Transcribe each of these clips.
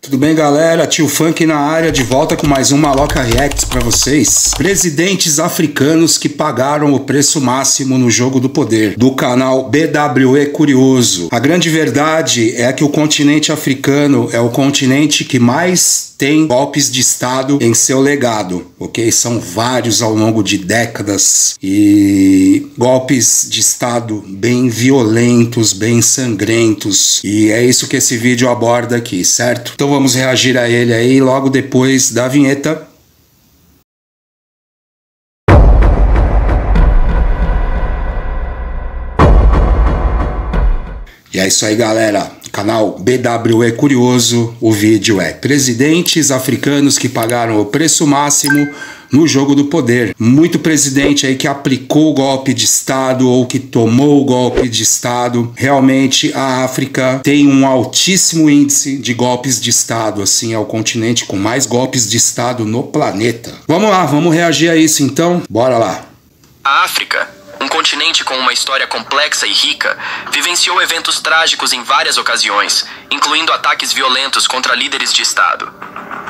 Tudo bem, galera? Tio Funk na área, de volta com mais um Maloca Reacts pra vocês. Presidentes africanos que pagaram o preço máximo no jogo do poder, do canal BWE Curioso. A grande verdade é que o continente africano é o continente que mais tem golpes de Estado em seu legado, ok? São vários ao longo de décadas e golpes de Estado bem violentos, bem sangrentos, e é isso que esse vídeo aborda aqui, certo? Então vamos reagir a ele aí logo depois da vinheta. E é isso aí, galera. Canal BWE Curioso, o vídeo é presidentes africanos que pagaram o preço máximo no jogo do poder. Muito presidente aí que aplicou o golpe de Estado ou que tomou o golpe de Estado. Realmente a África tem um altíssimo índice de golpes de Estado, assim, é o continente com mais golpes de Estado no planeta. Vamos lá, vamos reagir a isso então? Bora lá. A África, um continente com uma história complexa e rica, vivenciou eventos trágicos em várias ocasiões, incluindo ataques violentos contra líderes de Estado.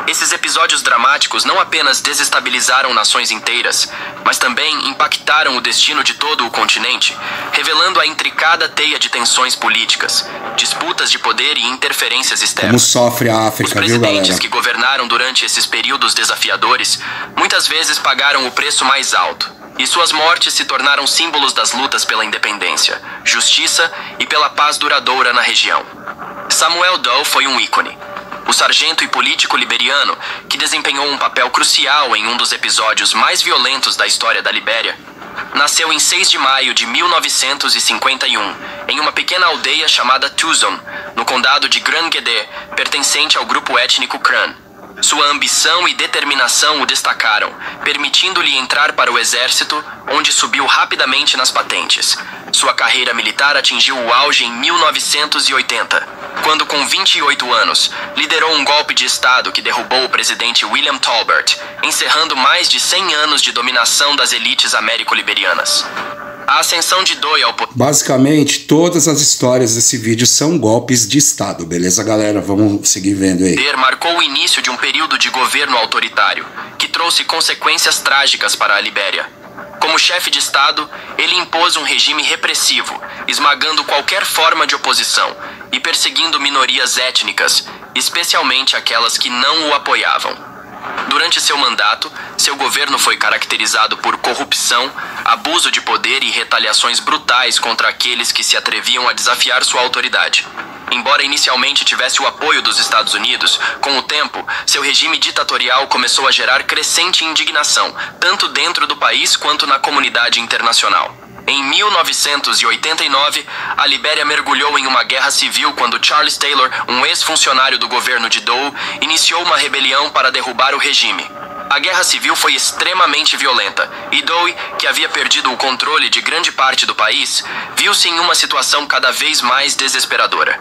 Esses episódios dramáticos não apenas desestabilizaram nações inteiras, mas também impactaram o destino de todo o continente, revelando a intricada teia de tensões políticas, disputas de poder e interferências externas. Como sofre a África, Os presidentes, viu, galera? que governaram durante esses períodos desafiadores, muitas vezes pagaram o preço mais alto, e suas mortes se tornaram símbolos das lutas pela independência, justiça e pela paz duradoura na região. Samuel Doe foi um ícone. O sargento e político liberiano, que desempenhou um papel crucial em um dos episódios mais violentos da história da Libéria, nasceu em 6 de maio de 1951, em uma pequena aldeia chamada Tuzon, no condado de Grand Guédé, pertencente ao grupo étnico Kran. Sua ambição e determinação o destacaram, permitindo-lhe entrar para o exército, onde subiu rapidamente nas patentes. Sua carreira militar atingiu o auge em 1980, quando, com 28 anos, liderou um golpe de Estado que derrubou o presidente William Tolbert, encerrando mais de 100 anos de dominação das elites américo-liberianas. A ascensão de Doe ao poder... Basicamente, todas as histórias desse vídeo são golpes de Estado, beleza, galera? Vamos seguir vendo aí. Marcou o início de um período de governo autoritário, que trouxe consequências trágicas para a Libéria. Como chefe de Estado, ele impôs um regime repressivo, esmagando qualquer forma de oposição e perseguindo minorias étnicas, especialmente aquelas que não o apoiavam. Durante seu mandato, seu governo foi caracterizado por corrupção, abuso de poder e retaliações brutais contra aqueles que se atreviam a desafiar sua autoridade. Embora inicialmente tivesse o apoio dos Estados Unidos, com o tempo, seu regime ditatorial começou a gerar crescente indignação, tanto dentro do país quanto na comunidade internacional. Em 1989, a Libéria mergulhou em uma guerra civil quando Charles Taylor, um ex-funcionário do governo de Doe, iniciou uma rebelião para derrubar o regime. A guerra civil foi extremamente violenta, e Doe, que havia perdido o controle de grande parte do país, viu-se em uma situação cada vez mais desesperadora.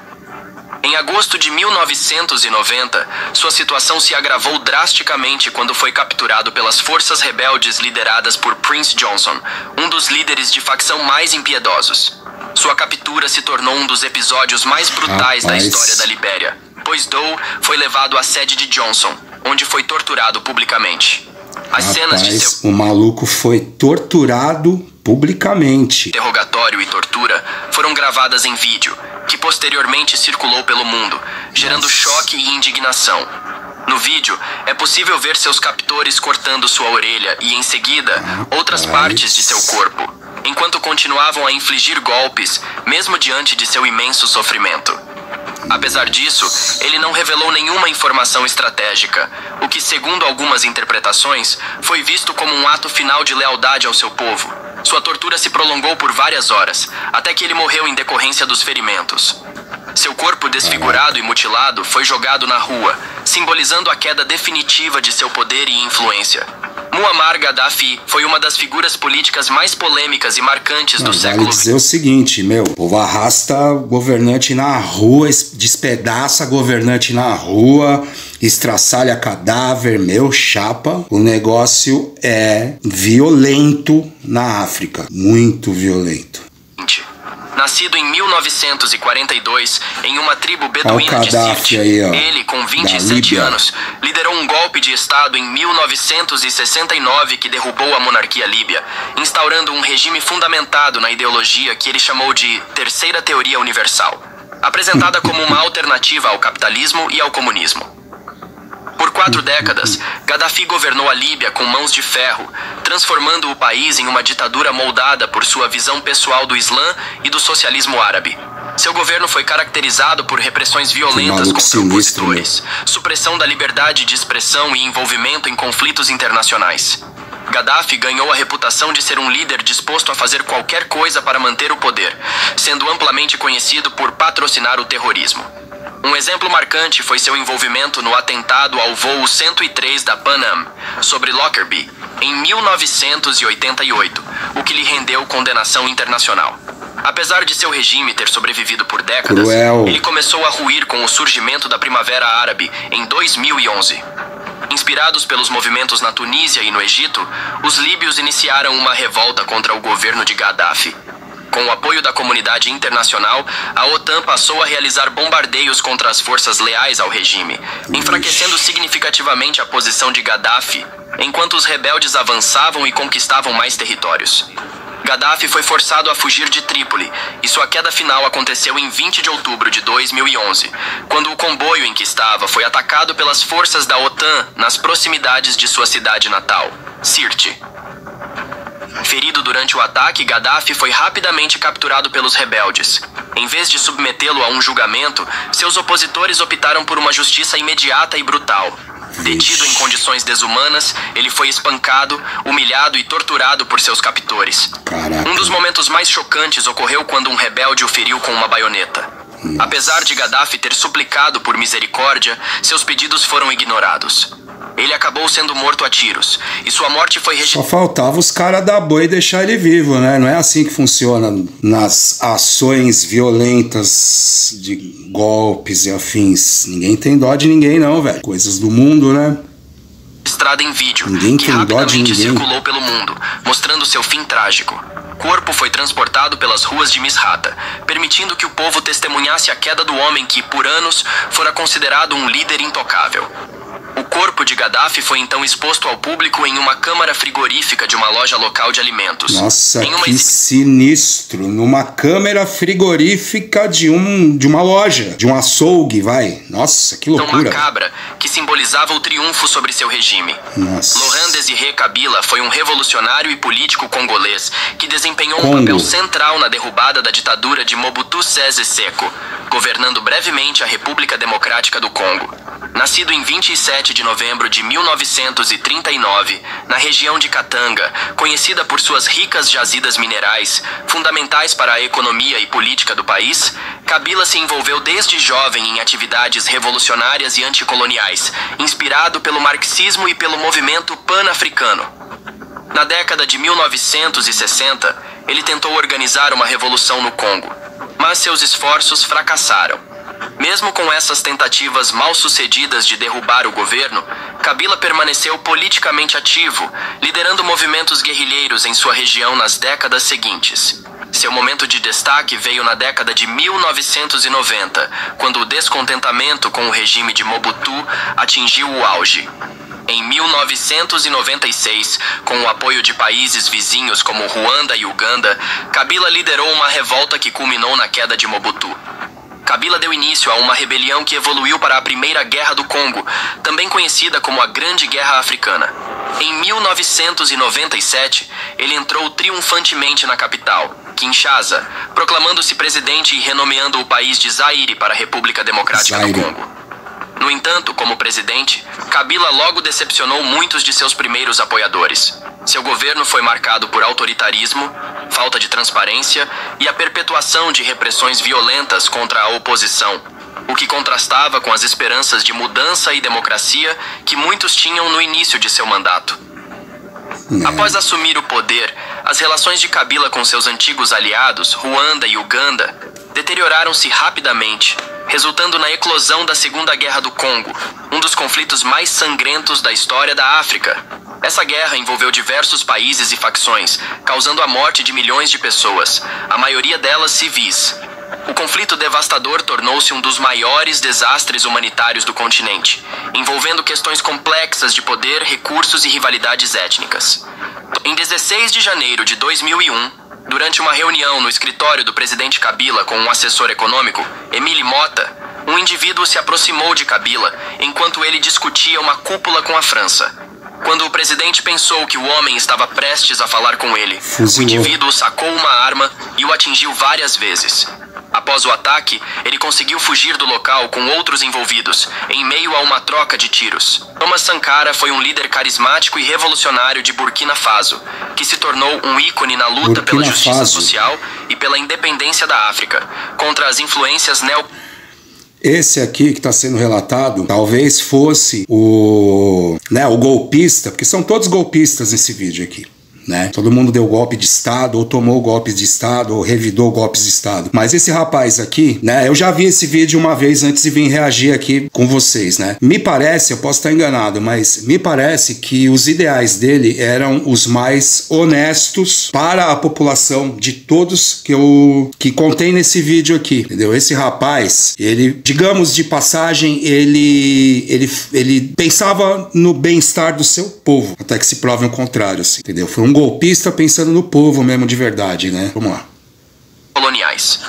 Em agosto de 1990, sua situação se agravou drasticamente quando foi capturado pelas forças rebeldes lideradas por Prince Johnson, um dos líderes de facção mais impiedosos. Sua captura se tornou um dos episódios mais brutais da história da Libéria, pois Doe foi levado à sede de Johnson, onde foi torturado publicamente. As cenas de seu... O maluco foi torturado publicamente. Interrogatório e tortura foram gravadas em vídeo, que posteriormente circulou pelo mundo, gerando choque e indignação. No vídeo, é possível ver seus captores cortando sua orelha e, em seguida, outras partes de seu corpo, enquanto continuavam a infligir golpes, mesmo diante de seu imenso sofrimento. Apesar disso, ele não revelou nenhuma informação estratégica, o que, segundo algumas interpretações, foi visto como um ato final de lealdade ao seu povo. Sua tortura se prolongou por várias horas, até que ele morreu em decorrência dos ferimentos. Seu corpo desfigurado e mutilado foi jogado na rua, simbolizando a queda definitiva de seu poder e influência. Muammar Gaddafi foi uma das figuras políticas mais polêmicas e marcantes do século XX. Vale dizer o seguinte, meu, o povo arrasta governante na rua, despedaça governante na rua, estraçalha cadáver, meu chapa. O negócio é violento na África, muito violento. Nascido em 1942 em uma tribo beduína de Sirte, ele, com 27 anos, liderou um golpe de Estado em 1969 que derrubou a monarquia líbia, instaurando um regime fundamentado na ideologia que ele chamou de Terceira Teoria Universal, apresentada como uma alternativa ao capitalismo e ao comunismo. Por 4 décadas, Gaddafi governou a Líbia com mãos de ferro, transformando o país em uma ditadura moldada por sua visão pessoal do Islã e do socialismo árabe. Seu governo foi caracterizado por repressões violentas contra opositores, supressão da liberdade de expressão e envolvimento em conflitos internacionais. Gaddafi ganhou a reputação de ser um líder disposto a fazer qualquer coisa para manter o poder, sendo amplamente conhecido por patrocinar o terrorismo. Um exemplo marcante foi seu envolvimento no atentado ao voo 103 da Pan Am, sobre Lockerbie, em 1988, o que lhe rendeu condenação internacional. Apesar de seu regime ter sobrevivido por décadas, ele começou a ruir com o surgimento da Primavera Árabe em 2011. Inspirados pelos movimentos na Tunísia e no Egito, os líbios iniciaram uma revolta contra o governo de Gaddafi. Com o apoio da comunidade internacional, a OTAN passou a realizar bombardeios contra as forças leais ao regime, enfraquecendo significativamente a posição de Gaddafi, enquanto os rebeldes avançavam e conquistavam mais territórios. Gaddafi foi forçado a fugir de Trípoli, e sua queda final aconteceu em 20 de outubro de 2011, quando o comboio em que estava foi atacado pelas forças da OTAN nas proximidades de sua cidade natal, Sirte. Ferido durante o ataque, Gaddafi foi rapidamente capturado pelos rebeldes. Em vez de submetê-lo a um julgamento, seus opositores optaram por uma justiça imediata e brutal. Detido em condições desumanas, ele foi espancado, humilhado e torturado por seus captores. Um dos momentos mais chocantes ocorreu quando um rebelde o feriu com uma baioneta. Apesar de Gaddafi ter suplicado por misericórdia, seus pedidos foram ignorados. Ele acabou sendo morto a tiros, e sua morte foi registrada. Só faltava os caras dar boi e deixar ele vivo, né? Não é assim que funciona nas ações violentas de golpes e afins. Ninguém tem dó de ninguém não, velho. Coisas do mundo, né? Registrada em vídeo, que rapidamente circulou pelo mundo, mostrando seu fim trágico. O corpo foi transportado pelas ruas de Misrata, permitindo que o povo testemunhasse a queda do homem que, por anos, fora considerado um líder intocável. O corpo de Gaddafi foi então exposto ao público em uma câmara frigorífica de uma loja local de alimentos. Nossa, que sinistro! Numa câmara frigorífica de uma loja, de um açougue, vai. Nossa, que loucura. Uma macabra que simbolizava o triunfo sobre seu regime. Nossa. Laurent Désiré Kabila foi um revolucionário e político congolês que desempenhou um papel central na derrubada da ditadura de Mobutu Sese Seko, governando brevemente a República Democrática do Congo. Nascido em 27 de novembro de 1939, na região de Katanga, conhecida por suas ricas jazidas minerais, fundamentais para a economia e política do país, Kabila se envolveu desde jovem em atividades revolucionárias e anticoloniais, inspirado pelo marxismo e pelo movimento pan-africano. Na década de 1960, ele tentou organizar uma revolução no Congo, mas seus esforços fracassaram. Mesmo com essas tentativas mal sucedidas de derrubar o governo, Kabila permaneceu politicamente ativo, liderando movimentos guerrilheiros em sua região nas décadas seguintes. Seu momento de destaque veio na década de 1990, quando o descontentamento com o regime de Mobutu atingiu o auge. Em 1996, com o apoio de países vizinhos como Ruanda e Uganda, Kabila liderou uma revolta que culminou na queda de Mobutu. Kabila deu início a uma rebelião que evoluiu para a Primeira Guerra do Congo, também conhecida como a Grande Guerra Africana. Em 1997, ele entrou triunfantemente na capital, Kinshasa, proclamando-se presidente e renomeando o país de Zaire para a República Democrática do Congo. No entanto, como presidente, Kabila logo decepcionou muitos de seus primeiros apoiadores. Seu governo foi marcado por autoritarismo, falta de transparência e a perpetuação de repressões violentas contra a oposição, o que contrastava com as esperanças de mudança e democracia que muitos tinham no início de seu mandato. Após assumir o poder, as relações de Kabila com seus antigos aliados, Ruanda e Uganda, deterioraram-se rapidamente, resultando na eclosão da Segunda Guerra do Congo, um dos dos conflitos mais sangrentos da história da África. Essa guerra envolveu diversos países e facções, causando a morte de milhões de pessoas, a maioria delas civis. O conflito devastador tornou-se um dos maiores desastres humanitários do continente, envolvendo questões complexas de poder, recursos e rivalidades étnicas. Em 16 de janeiro de 2001, durante uma reunião no escritório do presidente Kabila com um assessor econômico, Emile Mota, um indivíduo se aproximou de Kabila enquanto ele discutia uma cúpula com a França. Quando o presidente pensou que o homem estava prestes a falar com ele, o indivíduo sacou uma arma e o atingiu várias vezes. Após o ataque, ele conseguiu fugir do local com outros envolvidos, em meio a uma troca de tiros. Thomas Sankara foi um líder carismático e revolucionário de Burkina Faso, que se tornou um ícone na luta pela justiça social e pela independência da África, contra as influências Esse aqui que está sendo relatado, talvez fosse o golpista, porque são todos golpistas nesse vídeo aqui. Né? Todo mundo deu golpe de Estado, ou tomou golpes de Estado, ou revidou golpes de Estado. Mas esse rapaz aqui, né? Eu já vi esse vídeo uma vez antes de vir reagir aqui com vocês, né? Me parece, eu posso estar enganado, mas me parece que os ideais dele eram os mais honestos para a população de todos que contém nesse vídeo aqui, entendeu? Esse rapaz, ele, digamos de passagem, ele pensava no bem-estar do seu povo, até que se prove o contrário, assim, entendeu? Foi um golpista pensando no povo mesmo de verdade, né? Vamos lá. Coloniais.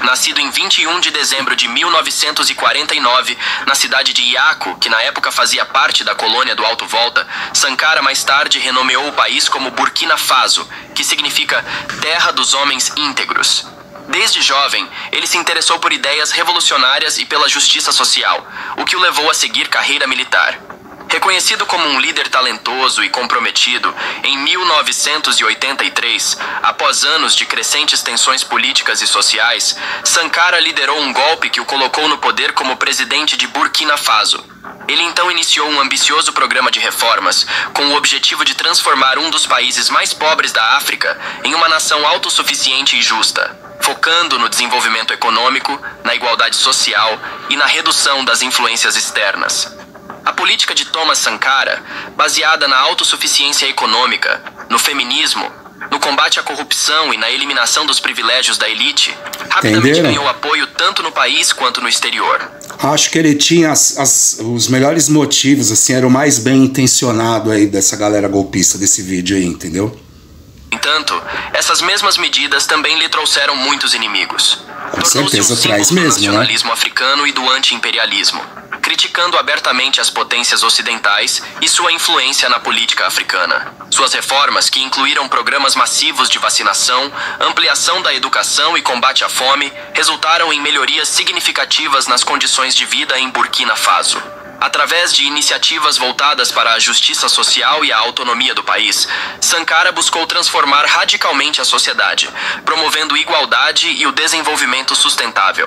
Nascido em 21 de dezembro de 1949, na cidade de Iaco, que na época fazia parte da colônia do Alto Volta, Sankara mais tarde renomeou o país como Burkina Faso, que significa Terra dos Homens Íntegros. Desde jovem, ele se interessou por ideias revolucionárias e pela justiça social, o que o levou a seguir carreira militar. Reconhecido como um líder talentoso e comprometido, em 1983, após anos de crescentes tensões políticas e sociais, Sankara liderou um golpe que o colocou no poder como presidente de Burkina Faso. Ele então iniciou um ambicioso programa de reformas, com o objetivo de transformar um dos países mais pobres da África em uma nação autossuficiente e justa, focando no desenvolvimento econômico, na igualdade social e na redução das influências externas. A política de Thomas Sankara, baseada na autossuficiência econômica, no feminismo, no combate à corrupção e na eliminação dos privilégios da elite, rapidamente ganhou apoio tanto no país quanto no exterior. Acho que ele tinha os melhores motivos, assim, era o mais bem intencionado aí dessa galera golpista desse vídeo aí, entendeu? No entanto, essas mesmas medidas também lhe trouxeram muitos inimigos. Com certeza traz mesmo, do nacionalismo africano e do anti-imperialismo, criticando abertamente as potências ocidentais e sua influência na política africana. Suas reformas, que incluíram programas massivos de vacinação, ampliação da educação e combate à fome, resultaram em melhorias significativas nas condições de vida em Burkina Faso. Através de iniciativas voltadas para a justiça social e a autonomia do país, Sankara buscou transformar radicalmente a sociedade, promovendo igualdade e o desenvolvimento sustentável.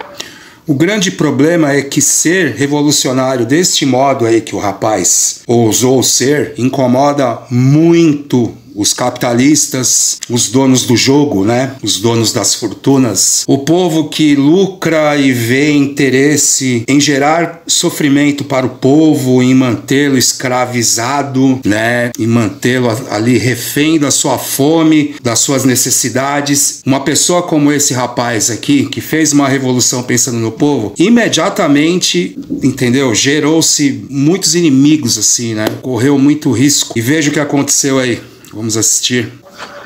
O grande problema é que ser revolucionário deste modo aí que o rapaz ousou ser incomoda muito os capitalistas, os donos do jogo, né? Os donos das fortunas, o povo que lucra e vê interesse em gerar sofrimento para o povo, em mantê-lo escravizado, né? Em mantê-lo ali refém da sua fome, das suas necessidades. Uma pessoa como esse rapaz aqui, que fez uma revolução pensando no povo, imediatamente, entendeu? Gerou-se muitos inimigos assim, né? Correu muito risco. E veja o que aconteceu aí. Vamos assistir.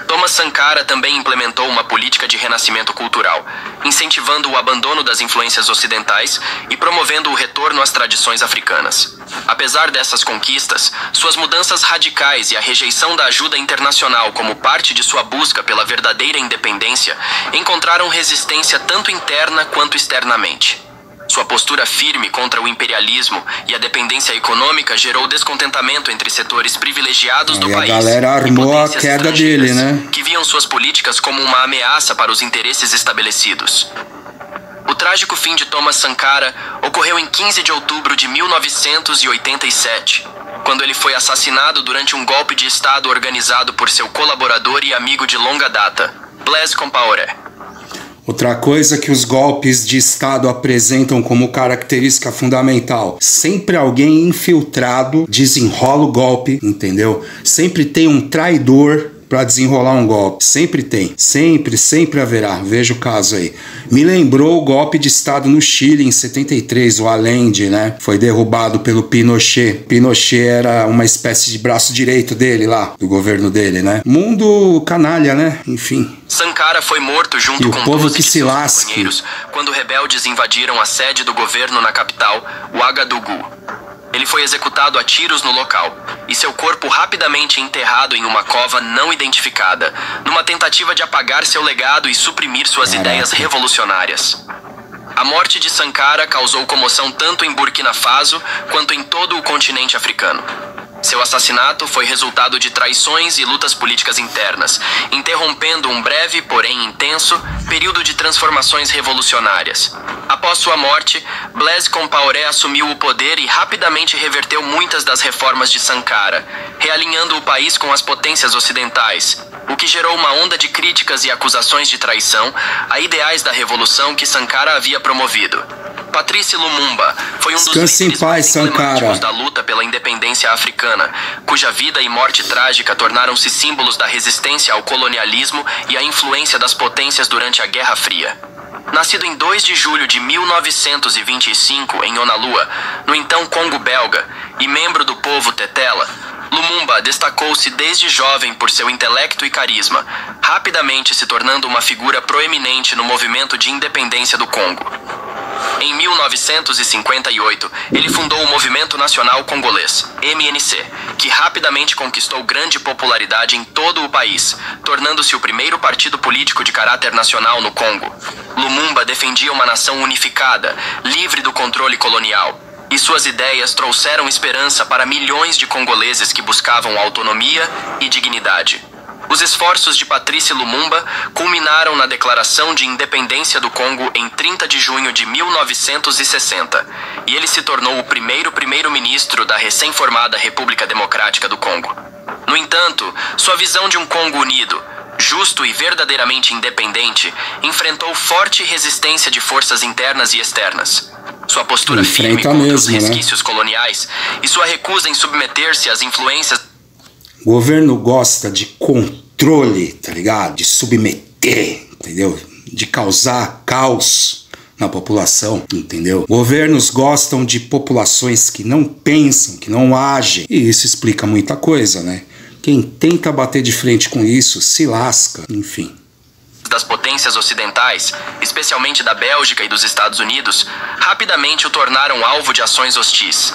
Thomas Sankara também implementou uma política de renascimento cultural, incentivando o abandono das influências ocidentais e promovendo o retorno às tradições africanas. Apesar dessas conquistas, suas mudanças radicais e a rejeição da ajuda internacional como parte de sua busca pela verdadeira independência encontraram resistência tanto interna quanto externamente. Sua postura firme contra o imperialismo e a dependência econômica gerou descontentamento entre setores privilegiados do país. A galera armou a queda dele, né? Que viam suas políticas como uma ameaça para os interesses estabelecidos. O trágico fim de Thomas Sankara ocorreu em 15 de outubro de 1987, quando ele foi assassinado durante um golpe de Estado organizado por seu colaborador e amigo de longa data, Blaise Compaoré. Outra coisa que os golpes de Estado apresentam como característica fundamental: sempre alguém infiltrado desenrola o golpe, entendeu? Sempre tem um traidor para desenrolar um golpe. Sempre tem. Sempre haverá. Veja o caso aí. Me lembrou o golpe de Estado no Chile em 73, o Allende, né? Foi derrubado pelo Pinochet. Pinochet era uma espécie de braço direito dele lá, do governo dele, né? Mundo canalha, né? Enfim. Sankara foi morto junto com 12 de seus companheiros quando rebeldes invadiram a sede do governo na capital, Ouagadougou. Ele foi executado a tiros no local, e seu corpo rapidamente enterrado em uma cova não identificada, numa tentativa de apagar seu legado e suprimir suas ideias revolucionárias. A morte de Sankara causou comoção tanto em Burkina Faso quanto em todo o continente africano. Seu assassinato foi resultado de traições e lutas políticas internas, interrompendo um breve, porém intenso, período de transformações revolucionárias. Após sua morte, Blaise Compaoré assumiu o poder e rapidamente reverteu muitas das reformas de Sankara, realinhando o país com as potências ocidentais, o que gerou uma onda de críticas e acusações de traição a ideais da revolução que Sankara havia promovido. Patrice Lumumba foi um dos líderes mais emblemáticos da luta pela independência africana, cuja vida e morte trágica tornaram-se símbolos da resistência ao colonialismo e à influência das potências durante a Guerra Fria. Nascido em 2 de julho de 1925 em Onalua, no então Congo belga, e membro do povo Tetela, Lumumba destacou-se desde jovem por seu intelecto e carisma, rapidamente se tornando uma figura proeminente no movimento de independência do Congo. Em 1958, ele fundou o Movimento Nacional Congolês, MNC, que rapidamente conquistou grande popularidade em todo o país, tornando-se o primeiro partido político de caráter nacional no Congo. Lumumba defendia uma nação unificada, livre do controle colonial, e suas ideias trouxeram esperança para milhões de congoleses que buscavam autonomia e dignidade. Os esforços de Patrice Lumumba culminaram na Declaração de Independência do Congo em 30 de junho de 1960, e ele se tornou o primeiro primeiro-ministro da recém-formada República Democrática do Congo. No entanto, sua visão de um Congo unido, justo e verdadeiramente independente, enfrentou forte resistência de forças internas e externas. Sua postura firme contra os resquícios coloniais e sua recusa em submeter-se às influências... O governo gosta de controle, tá ligado? De submeter, entendeu? De causar caos na população, entendeu? Governos gostam de populações que não pensam, que não agem. E isso explica muita coisa, né? Quem tenta bater de frente com isso se lasca, enfim. Das potências ocidentais, especialmente da Bélgica e dos Estados Unidos, rapidamente o tornaram alvo de ações hostis.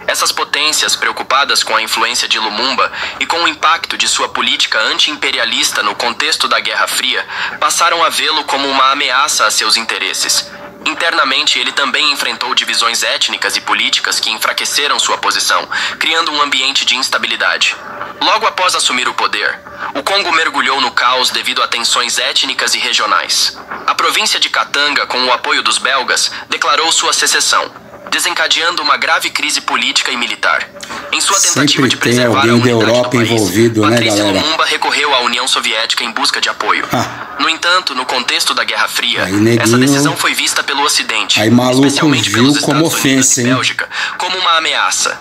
Essas potências, preocupadas com a influência de Lumumba e com o impacto de sua política anti-imperialista no contexto da Guerra Fria, passaram a vê-lo como uma ameaça a seus interesses. Internamente, ele também enfrentou divisões étnicas e políticas que enfraqueceram sua posição, criando um ambiente de instabilidade. Logo após assumir o poder, o Congo mergulhou no caos devido a tensões étnicas e regionais. A província de Katanga, com o apoio dos belgas, declarou sua secessão, desencadeando uma grave crise política e militar. Em sua tentativa de preservar a unidade do país, Patrice Lumumba recorreu à União Soviética em busca de apoio. No entanto, no contexto da Guerra Fria, essa decisão foi vista pelo Ocidente, especialmente pelos Estados Unidos e Bélgica, como uma ameaça.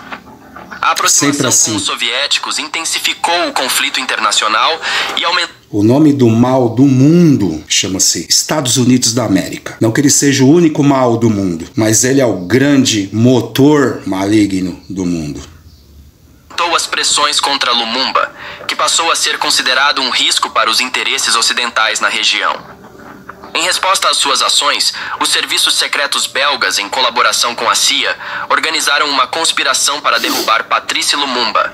A aproximação com os soviéticos intensificou o conflito internacional e aumentou... O nome do mal do mundo chama-se Estados Unidos da América. Não que ele seja o único mal do mundo, mas ele é o grande motor maligno do mundo. As pressões contra Lumumba, que passou a ser considerado um risco para os interesses ocidentais na região. Em resposta às suas ações, os serviços secretos belgas, em colaboração com a CIA, organizaram uma conspiração para derrubar Patrice Lumumba.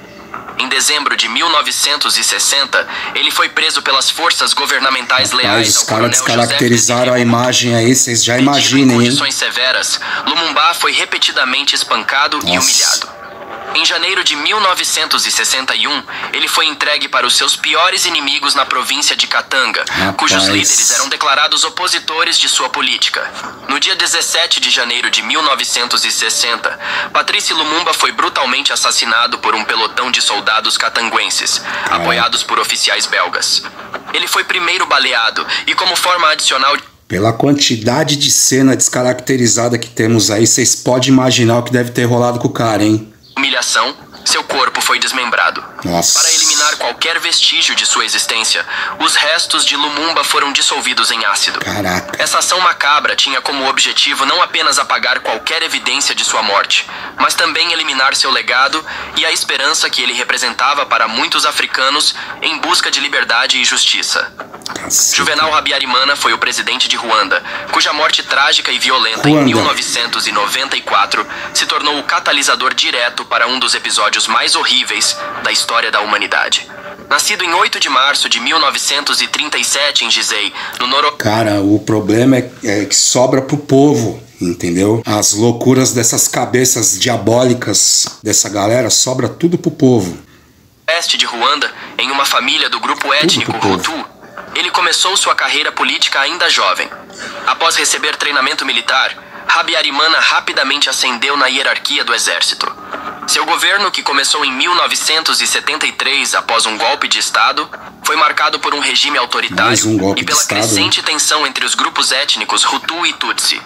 Em dezembro de 1960, ele foi preso pelas forças governamentais leais ao coronel José. Os caras descaracterizaram a imagem aí, vocês já imaginem, hein? Em condições severas, Lumumba foi repetidamente espancado e humilhado. Em janeiro de 1961, ele foi entregue para os seus piores inimigos na província de Katanga, cujos líderes eram declarados opositores de sua política. No dia 17 de janeiro de 1960, Patrice Lumumba foi brutalmente assassinado por um pelotão de soldados catanguenses, apoiados por oficiais belgas. Ele foi primeiro baleado e, como forma adicional... Pela quantidade de cena descaracterizada que temos aí, vocês podem imaginar o que deve ter rolado com o cara, hein? Humilhação, seu corpo foi desmembrado. Nossa. Para eliminar qualquer vestígio de sua existência, os restos de Lumumba foram dissolvidos em ácido. Caraca. Essa ação macabra tinha como objetivo não apenas apagar qualquer evidência de sua morte, mas também eliminar seu legado e a esperança que ele representava para muitos africanos em busca de liberdade e justiça. Caceta. Juvenal Habyarimana foi o presidente de Ruanda, cuja morte trágica e violenta em 1994 se tornou o catalisador direto para um dos episódios mais horríveis da história da humanidade. Nascido em 8 de março de 1937 em Gizei, no Noroeste... Cara, o problema é que sobra pro povo, entendeu? As loucuras dessas cabeças diabólicas dessa galera, sobra tudo pro povo. de Ruanda, em uma família do grupo étnico Hutu, ele começou sua carreira política ainda jovem. Após receber treinamento militar, Habyarimana rapidamente ascendeu na hierarquia do exército. Seu governo, que começou em 1973 após um golpe de Estado, foi marcado por um regime autoritário e pela crescente tensão entre os grupos étnicos Hutu e Tutsi.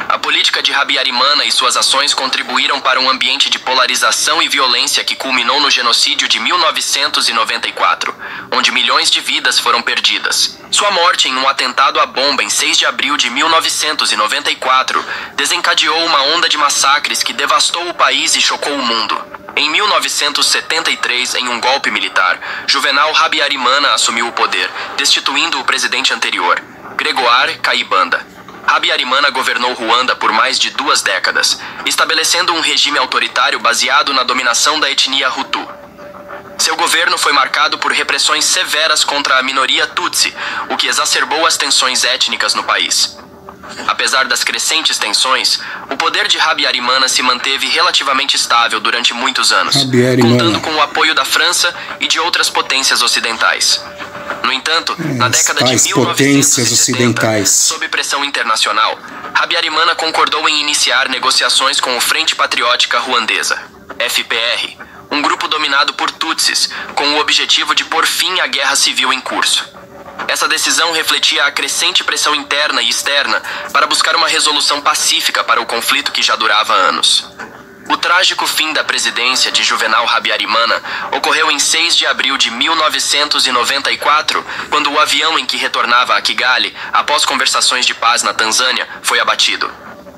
A política de Habyarimana e suas ações contribuíram para um ambiente de polarização e violência que culminou no genocídio de 1994, onde milhões de vidas foram perdidas. Sua morte em um atentado à bomba em 6 de abril de 1994 desencadeou uma onda de massacres que devastou o país e chocou o mundo. Em 1973, em um golpe militar, Juvenal Habyarimana assumiu o poder, destituindo o presidente anterior, Gregoire Kayibanda. Habyarimana governou Ruanda por mais de 2 décadas, estabelecendo um regime autoritário baseado na dominação da etnia Hutu. Seu governo foi marcado por repressões severas contra a minoria Tutsi, o que exacerbou as tensões étnicas no país. Apesar das crescentes tensões, o poder de Habyarimana se manteve relativamente estável durante muitos anos, contando com o apoio da França e de outras potências ocidentais. No entanto, na década de 1970, sob pressão internacional, Habyarimana concordou em iniciar negociações com o Frente Patriótica Ruandesa, FPR, um grupo dominado por Tutsis, com o objetivo de pôr fim à guerra civil em curso. Essa decisão refletia a crescente pressão interna e externa para buscar uma resolução pacífica para o conflito que já durava anos. O trágico fim da presidência de Juvenal Habyarimana ocorreu em 6 de abril de 1994, quando o avião em que retornava a Kigali, após conversações de paz na Tanzânia, foi abatido.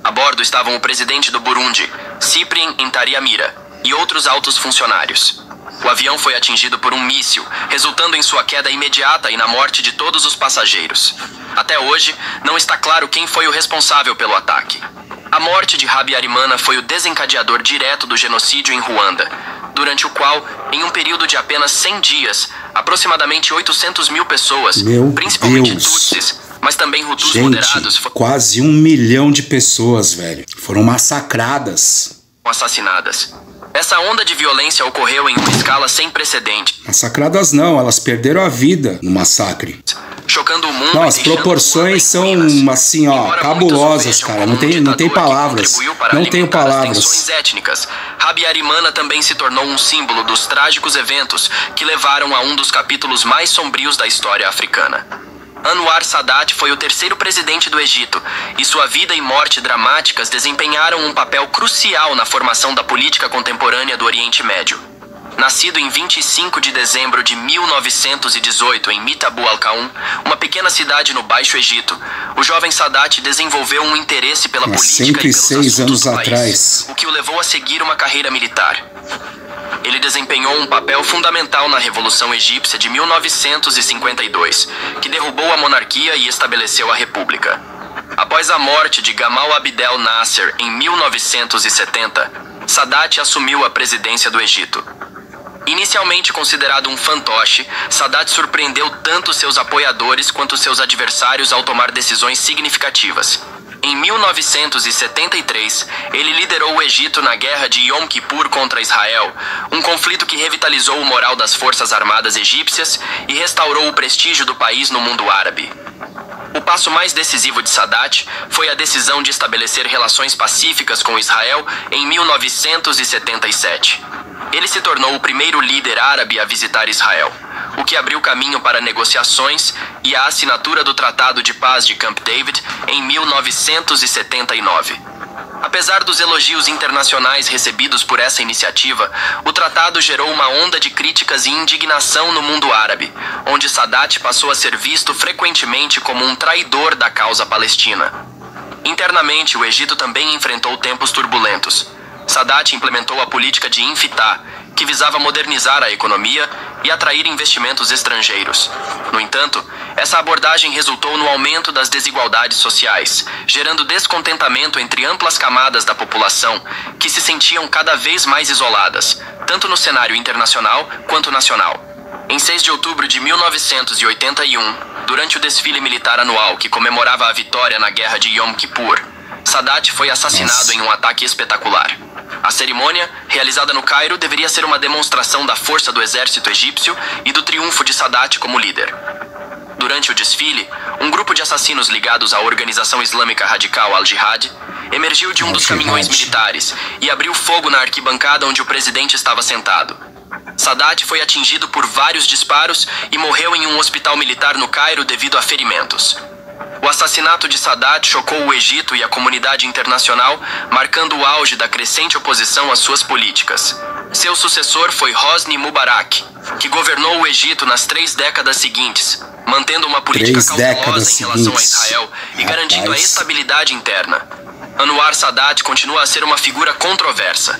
A bordo estavam o presidente do Burundi, Cyprien Ntaryamira, e outros altos funcionários. O avião foi atingido por um míssil, resultando em sua queda imediata e na morte de todos os passageiros. Até hoje, não está claro quem foi o responsável pelo ataque. A morte de Habyarimana foi o desencadeador direto do genocídio em Ruanda, durante o qual, em um período de apenas 100 dias, aproximadamente 800 mil pessoas, principalmente Tutsis, mas também Hutus moderados, quase 1 milhão de pessoas, velho, foram massacradas. Assassinadas. Essa onda de violência ocorreu em uma escala sem precedente. Massacradas não, elas perderam a vida no massacre. Chocando o mundo. Não, as proporções são assim, ó, cabulosas, cara. Não tem palavras. Não tenho palavras. Étnicas, Habyarimana também se tornou um símbolo dos trágicos eventos que levaram a um dos capítulos mais sombrios da história africana. Anwar Sadat foi o 3º presidente do Egito, e sua vida e morte dramáticas desempenharam um papel crucial na formação da política contemporânea do Oriente Médio. Nascido em 25 de dezembro de 1918 em Mitabu Al-Qaum, uma pequena cidade no Baixo Egito, o jovem Sadat desenvolveu um interesse pela política e pelos assuntos do país, o que o levou a seguir uma carreira militar. Ele desempenhou um papel fundamental na Revolução Egípcia de 1952, que derrubou a monarquia e estabeleceu a república. Após a morte de Gamal Abdel Nasser em 1970, Sadat assumiu a presidência do Egito. Inicialmente considerado um fantoche, Sadat surpreendeu tanto seus apoiadores quanto seus adversários ao tomar decisões significativas. Em 1973, ele liderou o Egito na Guerra de Yom Kippur contra Israel, um conflito que revitalizou o moral das forças armadas egípcias e restaurou o prestígio do país no mundo árabe. O passo mais decisivo de Sadat foi a decisão de estabelecer relações pacíficas com Israel em 1977. Ele se tornou o primeiro líder árabe a visitar Israel, o que abriu caminho para negociações e a assinatura do Tratado de Paz de Camp David em 1979. Apesar dos elogios internacionais recebidos por essa iniciativa, o tratado gerou uma onda de críticas e indignação no mundo árabe, onde Sadat passou a ser visto frequentemente como um traidor da causa palestina. Internamente, o Egito também enfrentou tempos turbulentos. Sadat implementou a política de Infitah, que visava modernizar a economia e atrair investimentos estrangeiros. No entanto, essa abordagem resultou no aumento das desigualdades sociais, gerando descontentamento entre amplas camadas da população que se sentiam cada vez mais isoladas, tanto no cenário internacional quanto nacional. Em 6 de outubro de 1981, durante o desfile militar anual que comemorava a vitória na Guerra de Yom Kippur, Sadat foi assassinado em um ataque espetacular. A cerimônia, realizada no Cairo, deveria ser uma demonstração da força do exército egípcio e do triunfo de Sadat como líder. Durante o desfile, um grupo de assassinos ligados à organização islâmica radical Al-Jihad emergiu de um dos caminhões militares e abriu fogo na arquibancada onde o presidente estava sentado. Sadat foi atingido por vários disparos e morreu em um hospital militar no Cairo devido a ferimentos. O assassinato de Sadat chocou o Egito e a comunidade internacional, marcando o auge da crescente oposição às suas políticas. Seu sucessor foi Hosni Mubarak, que governou o Egito nas 3 décadas seguintes, mantendo uma política cautelosa em relação a Israel e garantindo a estabilidade interna. Anwar Sadat continua a ser uma figura controversa.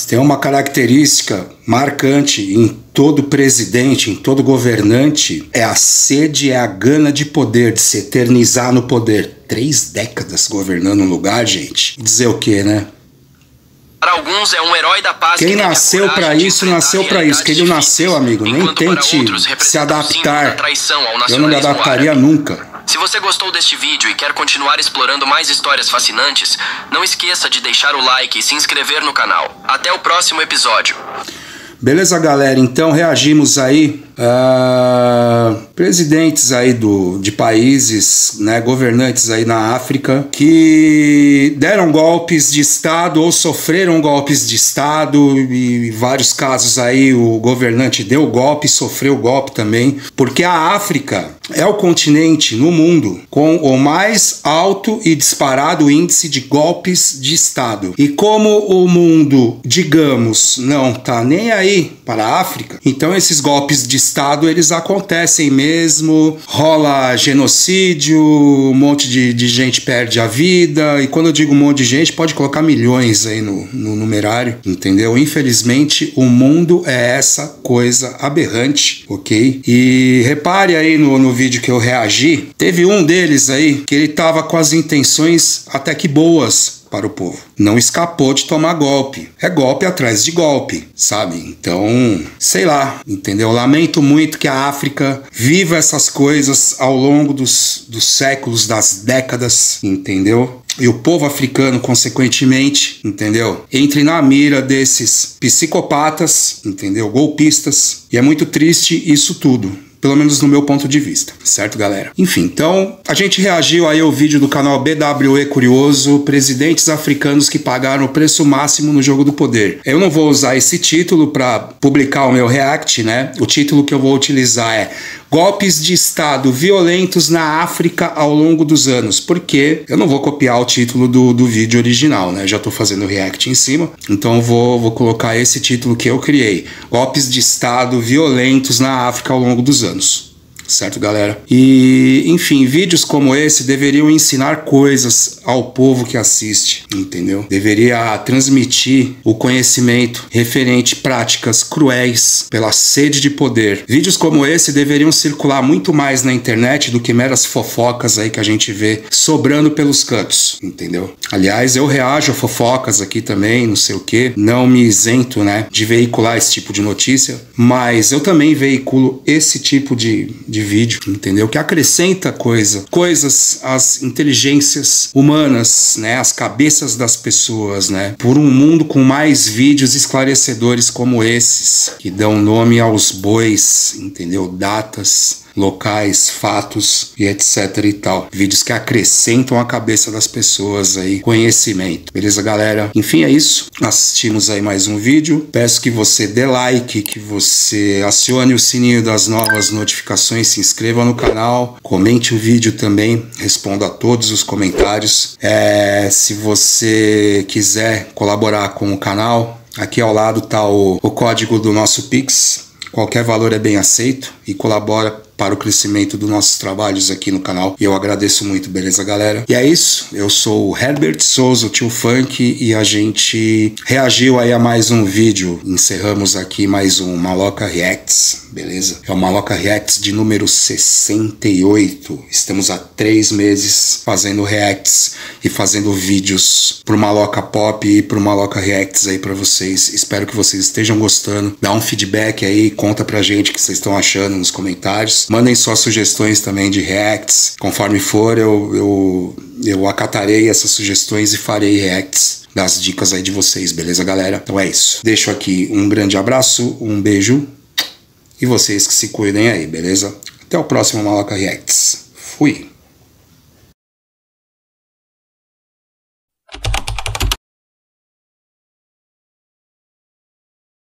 Tem uma característica marcante em todo presidente, em todo governante, é a sede, é a gana de poder, de se eternizar no poder. 3 décadas governando um lugar, gente. Dizer o quê, né? Para alguns é um herói da paz. Quem nasceu para isso, nasceu para isso. Quem não nasceu, amigo, nem tente se adaptar. Eu não me adaptaria nunca. Se você gostou deste vídeo e quer continuar explorando mais histórias fascinantes, não esqueça de deixar o like e se inscrever no canal. Até o próximo episódio. Beleza, galera? Então reagimos aí presidentes aí de países, né, governantes aí na África que deram golpes de Estado ou sofreram golpes de Estado, e em vários casos aí o governante deu golpe, sofreu golpe também, porque a África é o continente no mundo com o mais alto e disparado índice de golpes de Estado. E como o mundo, digamos, não tá nem aí para a África, então esses golpes de Estado, eles acontecem mesmo, rola genocídio, um monte de gente perde a vida, e quando eu digo um monte de gente, pode colocar milhões aí no numerário, entendeu? Infelizmente, o mundo é essa coisa aberrante, ok? E repare aí no vídeo que eu reagi, teve um deles aí que ele tava com as intenções até que boas para o povo. Não escapou de tomar golpe. É golpe atrás de golpe, sabe? Então, sei lá, entendeu? Lamento muito que a África viva essas coisas ao longo dos séculos, das décadas, entendeu? E o povo africano, consequentemente, entendeu? Entre na mira desses psicopatas, entendeu? Golpistas. E é muito triste isso tudo. Pelo menos no meu ponto de vista, certo, galera? Enfim, então, a gente reagiu aí ao vídeo do canal BWE Curioso, presidentes africanos que pagaram o preço máximo no jogo do poder. Eu não vou usar esse título para publicar o meu react, né? O título que eu vou utilizar é Golpes de Estado violentos na África ao longo dos anos, porque eu não vou copiar o título do vídeo original, né? Já tô fazendo o react em cima, então eu vou colocar esse título que eu criei. Golpes de Estado violentos na África ao longo dos anos. Certo, galera? E, enfim, vídeos como esse deveriam ensinar coisas ao povo que assiste, entendeu? Deveria transmitir o conhecimento referente a práticas cruéis pela sede de poder. Vídeos como esse deveriam circular muito mais na internet do que meras fofocas aí que a gente vê sobrando pelos cantos, entendeu? Aliás, eu reajo a fofocas aqui também, não sei o que, não me isento, né, de veicular esse tipo de notícia, mas eu também veiculo esse tipo de vídeo, entendeu? Que acrescenta coisas às inteligências humanas, né? Às cabeças das pessoas, né? Por um mundo com mais vídeos esclarecedores como esses, que dão nome aos bois, entendeu? Datas locais, fatos e etc e tal. Vídeos que acrescentam a cabeça das pessoas aí, conhecimento. Beleza, galera? Enfim, é isso. Assistimos aí mais um vídeo. Peço que você dê like, que você acione o sininho das novas notificações, se inscreva no canal, comente o vídeo também, responda a todos os comentários. Se você quiser colaborar com o canal, aqui ao lado está o código do nosso Pix. Qualquer valor é bem aceito e colabora para o crescimento dos nossos trabalhos aqui no canal. E eu agradeço muito, beleza, galera? E é isso. Eu sou o Herbert Souza, o Tio Funk, e a gente reagiu aí a mais um vídeo. Encerramos aqui mais um Maloca Reacts, beleza? É o Maloca Reacts de número 68. Estamos há 3 meses fazendo reacts e fazendo vídeos pro Maloca Pop e pro Maloca Reacts aí pra vocês. Espero que vocês estejam gostando. Dá um feedback aí, conta pra gente o que vocês estão achando nos comentários. Mandem suas sugestões também de reacts. Conforme for, eu acatarei essas sugestões e farei reacts das dicas aí de vocês, beleza, galera? Então é isso. Deixo aqui um grande abraço, um beijo e vocês que se cuidem aí, beleza? Até o próximo Maloca Reacts. Fui!